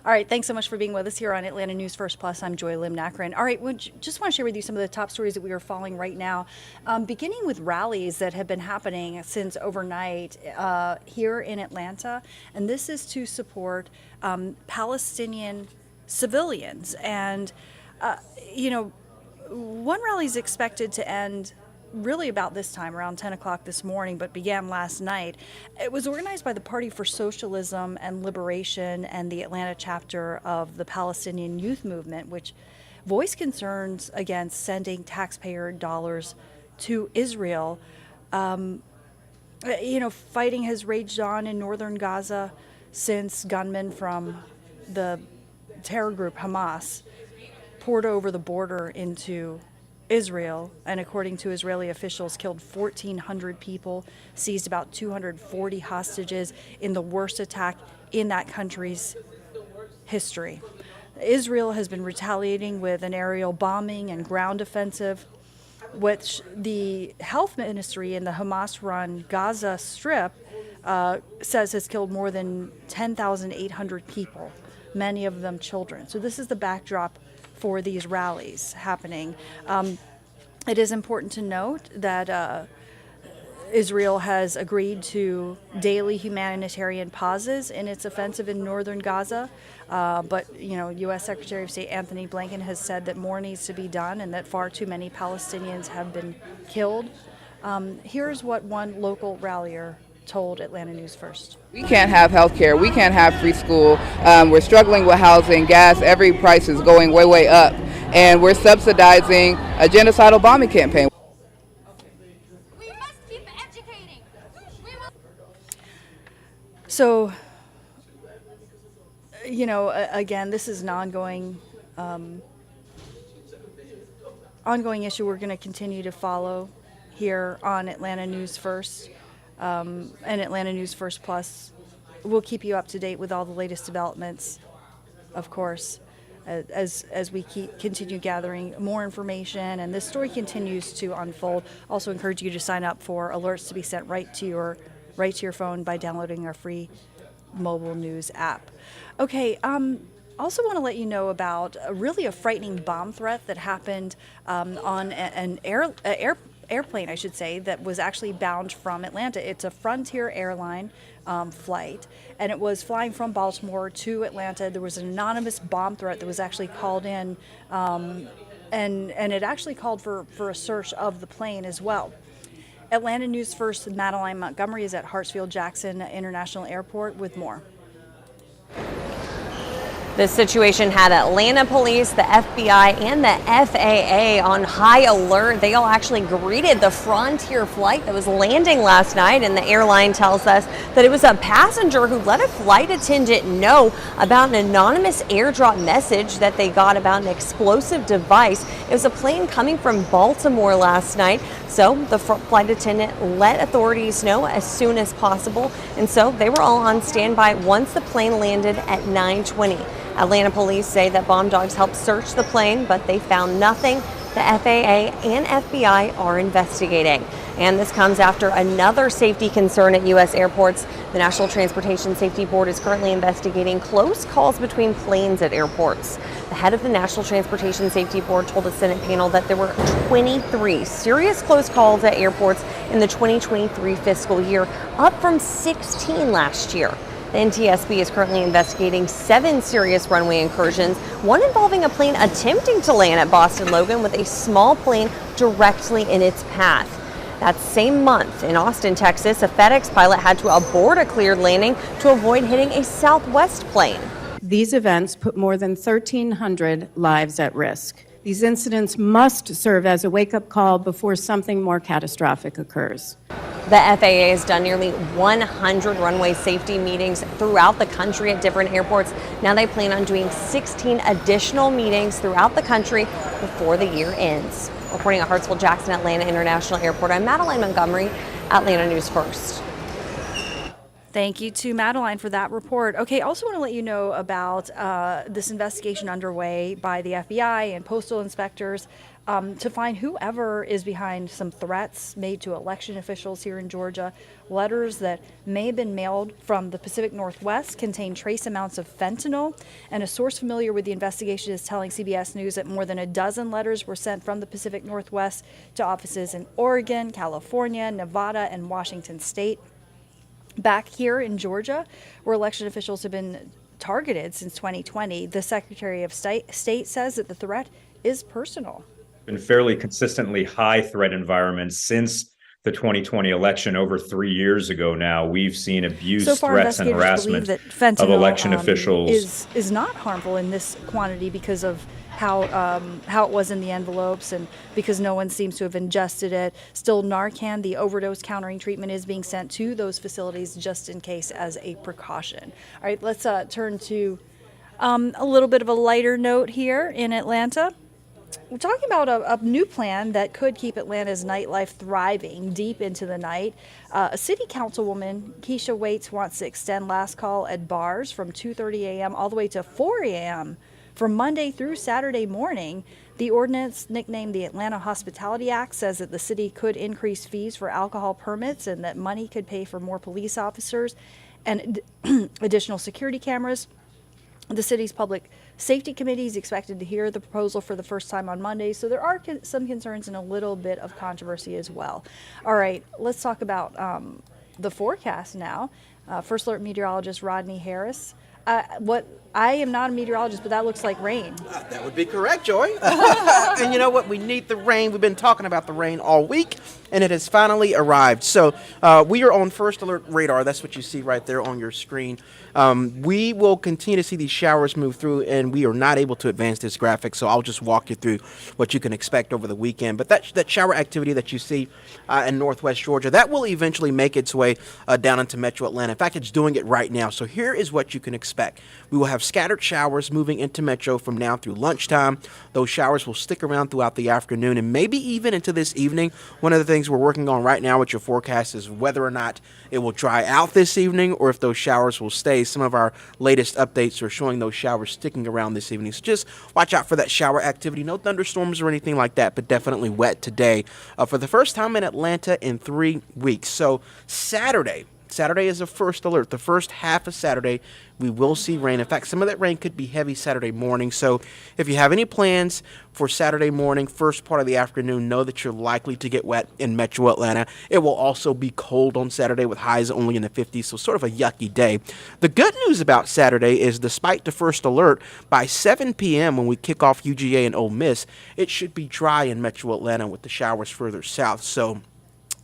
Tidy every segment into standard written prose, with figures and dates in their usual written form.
All right, thanks so much for being with us here on Atlanta News First Plus. I'm Joy Lim-Nakran. All right, just want to share with you some of the top stories that we are following right now, beginning with rallies that have been happening since overnight here in Atlanta. And this is to support Palestinian civilians. And, one rally is expected to end really about this time, around 10 o'clock this morning, but began last night. It was organized by the Party for Socialism and Liberation and the Atlanta chapter of the Palestinian Youth Movement, which voiced concerns against sending taxpayer dollars to Israel. Fighting has raged on in northern Gaza since gunmen from the terror group Hamas poured over the border into Israel, and according to Israeli officials, killed 1,400 people, seized about 240 hostages in the worst attack in that country's history. Israel has been retaliating with an aerial bombing and ground offensive, which the health ministry in the Hamas-run Gaza Strip says has killed more than 10,800 people, many of them children. So this is the backdrop for these rallies happening. It is important to note that Israel has agreed to daily humanitarian pauses in its offensive in northern Gaza. But U.S. Secretary of State Anthony Blinken has said that more needs to be done and that far too many Palestinians have been killed. Here's what one local rallier told Atlanta News First. We can't have health care. We can't have free school. We're struggling with housing, gas. Every price is going way, way up. And we're subsidizing a genocidal bombing campaign. We must keep educating. So, again, this is an ongoing issue we're going to continue to follow here on Atlanta News First. And Atlanta News First Plus will keep you up to date with all the latest developments, of course, as we continue gathering more information and this story continues to unfold. Also encourage you to sign up for alerts to be sent right to your phone by downloading our free mobile news app. Okay. Also want to let you know about a frightening bomb threat that happened on an airplane, I should say, that was actually bound from Atlanta. It's a Frontier airline flight, and it was flying from Baltimore to Atlanta. There was an anonymous bomb threat that was actually called in, and it actually called for a search of the plane as well. Atlanta News First Madeline Montgomery is at Hartsfield-Jackson International Airport with more. This situation had Atlanta police, the FBI, and the FAA on high alert. They all actually greeted the Frontier flight that was landing last night, and the airline tells us that it was a passenger who let a flight attendant know about an anonymous airdrop message that they got about an explosive device. It was a plane coming from Baltimore last night, so the flight attendant let authorities know as soon as possible, and so they were all on standby once the plane landed at 9:20. Atlanta police say that bomb dogs helped search the plane, but they found nothing. The FAA and FBI are investigating. And this comes after another safety concern at U.S. airports. The National Transportation Safety Board is currently investigating close calls between planes at airports. The head of the National Transportation Safety Board told a Senate panel that there were 23 serious close calls at airports in the 2023 fiscal year, up from 16 last year. The NTSB is currently investigating 7 serious runway incursions, one involving a plane attempting to land at Boston Logan with a small plane directly in its path. That same month in Austin, Texas, a FedEx pilot had to abort a cleared landing to avoid hitting a Southwest plane. These events put more than 1,300 lives at risk. These incidents must serve as a wake-up call before something more catastrophic occurs. The FAA has done nearly 100 runway safety meetings throughout the country at different airports. Now they plan on doing 16 additional meetings throughout the country before the year ends. Reporting at Hartsfield-Jackson Atlanta International Airport, I'm Madeline Montgomery, Atlanta News First. Thank you to Madeline for that report. Okay, also want to let you know about this investigation underway by the FBI and postal inspectors to find whoever is behind some threats made to election officials here in Georgia. Letters that may have been mailed from the Pacific Northwest contain trace amounts of fentanyl, and a source familiar with the investigation is telling CBS News that more than a dozen letters were sent from the Pacific Northwest to offices in Oregon, California, Nevada, and Washington State. Back here in Georgia, where election officials have been targeted since 2020, the Secretary of State says that the threat is personal. Been fairly consistently high threat environments since the 2020 election over 3 years ago now. We've seen abuse, so far, threats, and harassment that fentanyl, of election officials. Is not harmful in this quantity because of how it was in the envelopes and because no one seems to have ingested it. Still, Narcan, the overdose countering treatment, is being sent to those facilities just in case as a precaution. All right, let's turn to a little bit of a lighter note here in Atlanta. We're talking about a new plan that could keep Atlanta's nightlife thriving deep into the night. A city councilwoman, Keisha Waits, wants to extend last call at bars from 2:30 a.m. all the way to 4 a.m. from Monday through Saturday morning. The ordinance, nicknamed the Atlanta Hospitality Act, says that the city could increase fees for alcohol permits and that money could pay for more police officers and additional security cameras. The city's public safety committee is expected to hear the proposal for the first time on Monday, so there are some concerns and a little bit of controversy as well. All right, let's talk about the forecast now. First Alert meteorologist Rodney Harris. I am not a meteorologist, but that looks like rain. That would be correct, Joy. And you know what? We need the rain. We've been talking about the rain all week, and it has finally arrived. So we are on First Alert radar. That's what you see right there on your screen. We will continue to see these showers move through, and we are not able to advance this graphic, so I'll just walk you through what you can expect over the weekend. But that shower activity that you see in northwest Georgia, that will eventually make its way down into metro Atlanta. In fact, it's doing it right now. So here is what you can expect. We will have scattered showers moving into metro from now through lunchtime. Those showers will stick around throughout the afternoon and maybe even into this evening. One of the things we're working on right now with your forecast is whether or not it will dry out this evening or if those showers will stay. Some of our latest updates are showing those showers sticking around this evening. So just watch out for that shower activity. No thunderstorms or anything like that, but definitely wet today for the first time in Atlanta in 3 weeks. So Saturday is the first alert. The first half of Saturday, we will see rain. In fact, some of that rain could be heavy Saturday morning. So if you have any plans for Saturday morning, first part of the afternoon, know that you're likely to get wet in metro Atlanta. It will also be cold on Saturday with highs only in the 50s, so sort of a yucky day. The good news about Saturday is despite the first alert, by 7 p.m. when we kick off UGA and Ole Miss, it should be dry in metro Atlanta with the showers further south. So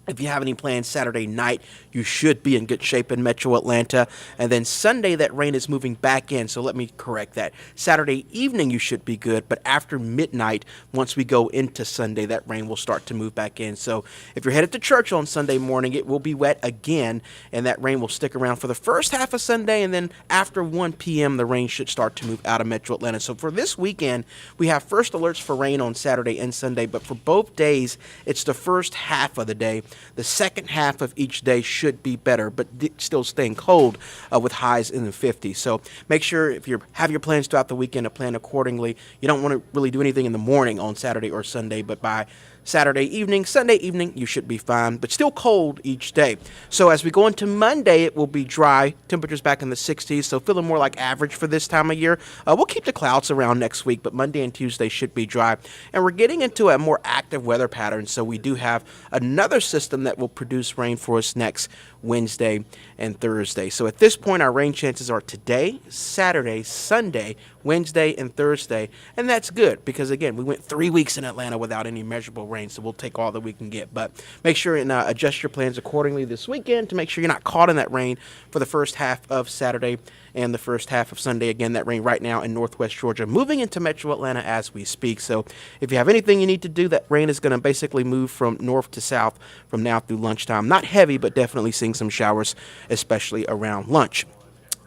if you have any plans Saturday night, you should be in good shape in metro Atlanta. And then Sunday, that rain is moving back in. So let me correct that. Saturday evening, you should be good. But after midnight, once we go into Sunday, that rain will start to move back in. So if you're headed to church on Sunday morning, it will be wet again. And that rain will stick around for the first half of Sunday. And then after 1 p.m., the rain should start to move out of metro Atlanta. So for this weekend, we have first alerts for rain on Saturday and Sunday. But for both days, it's the first half of the day. The second half of each day should be better, but still staying cold with highs in the 50s. So make sure if you have your plans throughout the weekend to plan accordingly. You don't want to really do anything in the morning on Saturday or Sunday, but by Saturday evening, Sunday evening, you should be fine, but still cold each day. So as we go into Monday, it will be dry. Temperatures back in the 60s, so feeling more like average for this time of year. We'll keep the clouds around next week, but Monday and Tuesday should be dry. And we're getting into a more active weather pattern, so we do have another system that will produce rain for us next Wednesday and Thursday. So at this point, our rain chances are today, Saturday, Sunday, Wednesday, and Thursday. And that's good because, again, we went 3 weeks in Atlanta without any measurable rain, so we'll take all that we can get. But make sure and adjust your plans accordingly this weekend to make sure you're not caught in that rain for the first half of Saturday and the first half of Sunday. Again, that rain right now in northwest Georgia, moving into metro Atlanta as we speak. So if you have anything you need to do, that rain is going to basically move from north to south from now through lunchtime. Not heavy, but definitely seeing some showers, especially around lunch.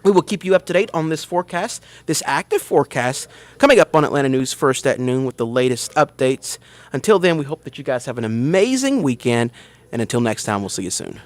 We will keep you up to date on this forecast, this active forecast, coming up on Atlanta News First at noon with the latest updates. Until then, we hope that you guys have an amazing weekend, and until next time, we'll see you soon.